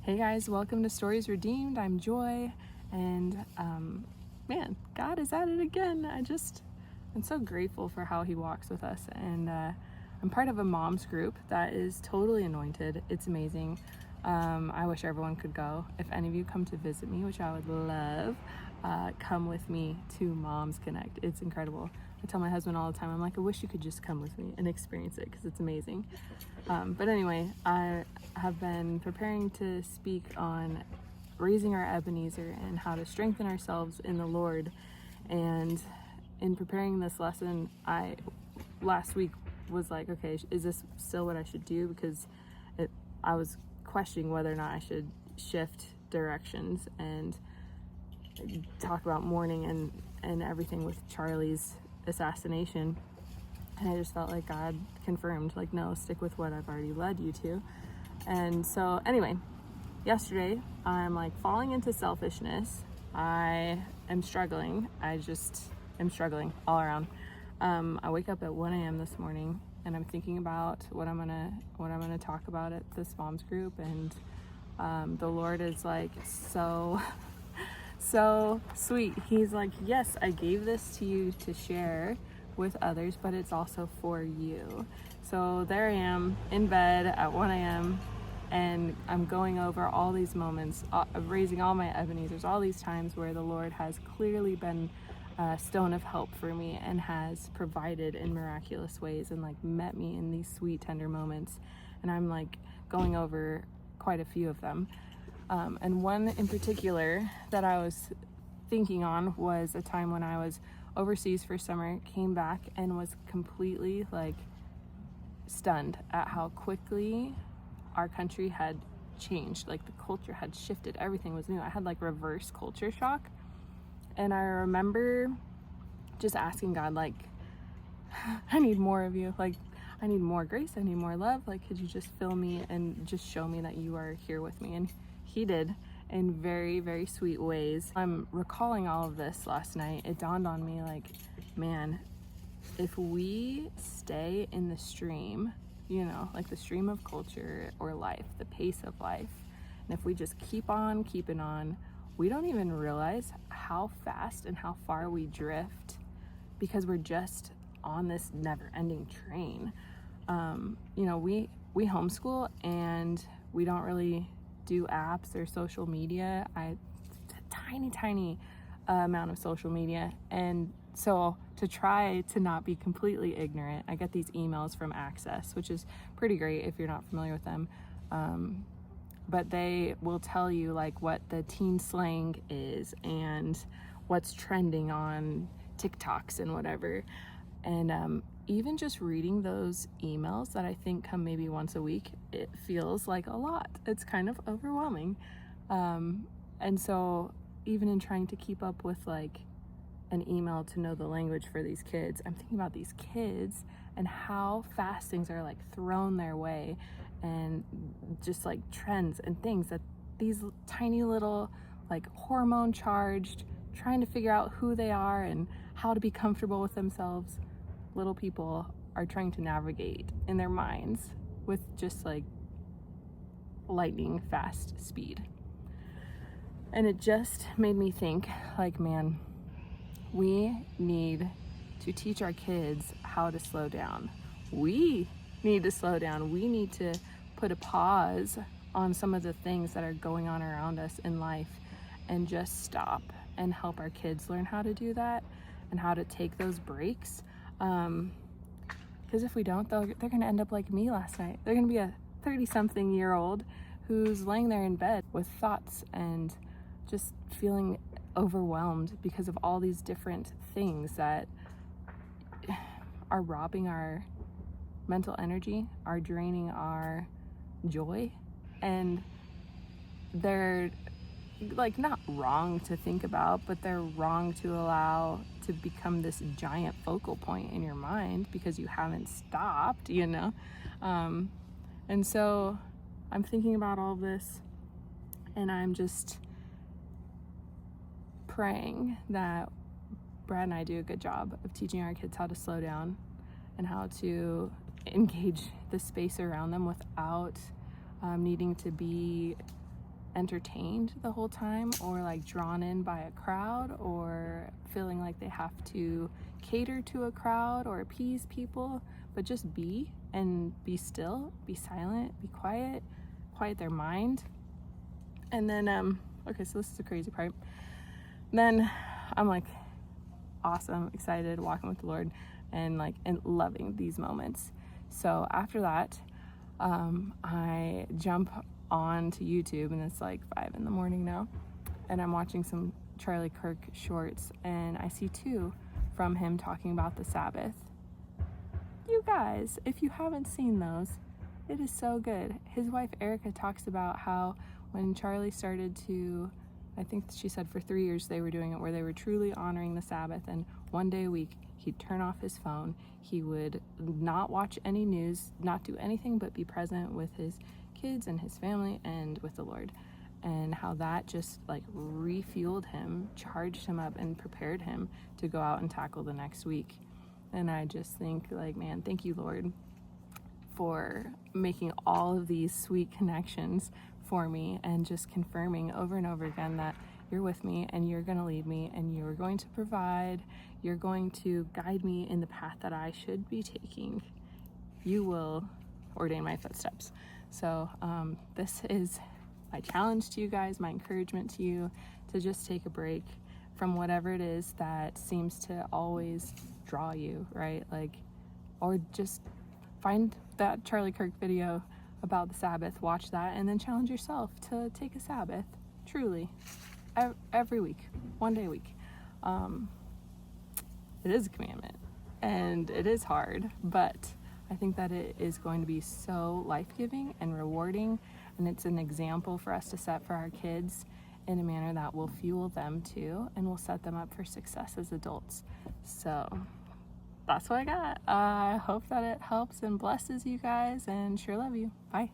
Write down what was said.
Hey guys, welcome to Stories Redeemed. I'm Joy, and man, God is at it again. I'm so grateful for how He walks with us, and I'm part of a mom's group that is totally anointed. It's amazing. I wish everyone could go. If any of you come to visit me, which I would love, come with me to Moms Connect. It's incredible. I tell my husband all the time, I'm like, I wish you could just come with me and experience it because it's amazing. But anyway, I have been preparing to speak on raising our Ebenezer and how to strengthen ourselves in the Lord. And in preparing this lesson, last week was like, okay, is this still what I should do? Because I was questioning whether or not I should shift directions and talk about mourning and everything with Charlie's assassination. And I just felt like God confirmed, like, no, stick with what I've already led you to. And so anyway, yesterday I'm like falling into selfishness. I am struggling. I just am struggling all around. I wake up at 1 a.m. this morning and I'm thinking about what I'm gonna talk about at this mom's group, and the Lord is like so sweet. He's like, yes, I gave this to you to share with others, but it's also for you. So there I am in bed at 1 a.m. and I'm going over all these moments of raising all my Ebenezers, all these times where the Lord has clearly been a stone of help for me and has provided in miraculous ways and like met me in these sweet, tender moments. And I'm like going over quite a few of them. And one in particular that I was thinking on was a time when I was overseas for summer, came back and was completely like stunned at how quickly our country had changed. Like the culture had shifted, everything was new. I had like reverse culture shock. And I remember just asking God, like, I need more of you. Like, I need more grace, I need more love. Like, could you just fill me and just show me that you are here with me? And He did, in very, very sweet ways. I'm recalling all of this last night. It dawned on me, like, man, if we stay in the stream, you know, like the stream of culture or life, the pace of life, and if we just keep on keeping on, we don't even realize how fast and how far we drift because we're just on this never-ending train. You know, we homeschool and we don't really do apps or social media. Tiny amount of social media, and so to try to not be completely ignorant, I get these emails from Access, which is pretty great if you're not familiar with them, but they will tell you like what the teen slang is and what's trending on TikToks and whatever. And even just reading those emails that I think come maybe once a week, it feels like a lot. It's kind of overwhelming. And so even in trying to keep up with like an email to know the language for these kids, I'm thinking about these kids and how fast things are like thrown their way, and just like trends and things that these tiny little like hormone charged, trying to figure out who they are and how to be comfortable with themselves, little people are trying to navigate in their minds with just like lightning fast speed. And it just made me think, like, man, we need to teach our kids how to slow down. We need to slow down. We need to put a pause on some of the things that are going on around us in life and just stop and help our kids learn how to do that and how to take those breaks. Because if we don't, they're going to end up like me last night. They're going to be a 30-something-year-old who's laying there in bed with thoughts and just feeling overwhelmed because of all these different things that are robbing our mental energy, are draining our joy, and they're like not wrong to think about, but they're wrong to allow to become this giant focal point in your mind because you haven't stopped, you know. And so I'm thinking about all this, and I'm just praying that Brad and I do a good job of teaching our kids how to slow down and how to engage the space around them without needing to be entertained the whole time, or like drawn in by a crowd, or feeling like they have to cater to a crowd or appease people, but just be, and be still, be silent, be quiet their mind. And then okay, so this is the crazy part. Then I'm like awesome, excited, walking with the Lord, and loving these moments. So after that, I jump on to YouTube, and it's like 5 a.m. now, and I'm watching some Charlie Kirk shorts, and I see 2 from him talking about the Sabbath. You guys, if you haven't seen those, it is so good. His wife Erica talks about how when Charlie started to, I think she said for 3 years they were doing it, where they were truly honoring the Sabbath, and one day a week he'd turn off his phone, he would not watch any news, not do anything but be present with his kids and his family and with the Lord, and how that just like refueled him, charged him up, and prepared him to go out and tackle the next week. And I just think, like, man, thank you, Lord, for making all of these sweet connections for me, and just confirming over and over again that you're with me, and you're going to lead me, and you're going to provide, you're going to guide me in the path that I should be taking. You will ordain my footsteps. So this is my challenge to you guys, my encouragement to you, to just take a break from whatever it is that seems to always draw you, right? Like, or just find that Charlie Kirk video about the Sabbath, watch that, and then challenge yourself to take a Sabbath, truly, every week, one day a week. It is a commandment, and it is hard, but I think that it is going to be so life-giving and rewarding, and it's an example for us to set for our kids in a manner that will fuel them too, and will set them up for success as adults. So that's what I got. I hope that it helps and blesses you guys, and sure love you. Bye.